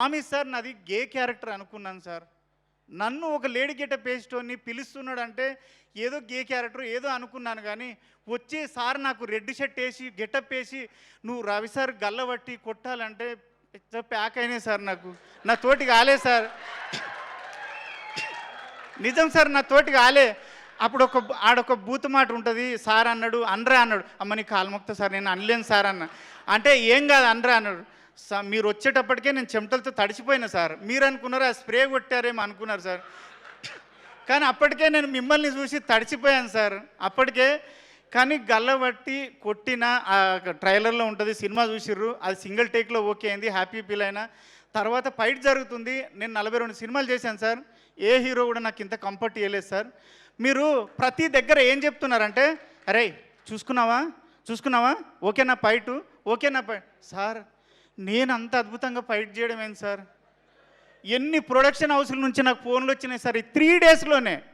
Promise sir నాది గే character అనుకున్నాను sir. నన్ను ఒక లేడీ గెటప్ వేసేటోన్ని పిలుస్తున్నాడంటే ఏదో గే క్యారెక్టర్ ఏదో అనుకున్నాను కానీ వచ్చి సార్ నాకు రెడ్ షర్ట్ వేసి గెటప్ వేసి నువ్వు రవి సార్ గల్లబట్టి కొట్టాలంటే పెద్ద ప్యాక్ అయినాయి సార్. నా తోటి కాలే సార్, నిజం సార్, నా తోటి కాలే. అప్పుడు ఆడొక బూత్ మాట ఉంటుంది, సార్ అన్నాడు అనరా అన్నాడు. అమ్మ నీ కాలుమొక్త సార్ నేను అనలేను సార్ అన్న. అంటే ఏం కాదు అనరా అన్నాడు. మీరు వచ్చేటప్పటికే నేను చెమటలతో తడిచిపోయినా సార్. మీరు అనుకున్నారు ఆ స్ప్రే కొట్టారేమో అనుకున్నారు సార్. కానీ అప్పటికే నేను మిమ్మల్ని చూసి తడిచిపోయాను సార్ అప్పటికే. కానీ గల్లబట్టి కొట్టిన ట్రైలర్లో ఉంటుంది, సినిమా చూసిర్రు, అది సింగిల్ టేక్లో ఓకే అయింది, హ్యాపీ ఫీల్ అయినా. తర్వాత ఫైట్ జరుగుతుంది. నేను 42 సినిమాలు చేశాను సార్, ఏ హీరో కూడా నాకు ఇంత కంఫర్ట్ ఇవ్వలేదు సార్. మీరు ప్రతి దగ్గర ఏం చెప్తున్నారంటే అరే చూసుకున్నావా ఓకేనా ఫైటు, ఓకేనా ఫైట్. సార్ నేను అంత అద్భుతంగా ఫైట్ చేయడం ఏంటి సార్? ఎన్ని ప్రొడక్షన్ హౌస్ల నుంచి నాకు ఫోన్లు వచ్చినాయి సార్ ఈ 3 డేస్లోనే.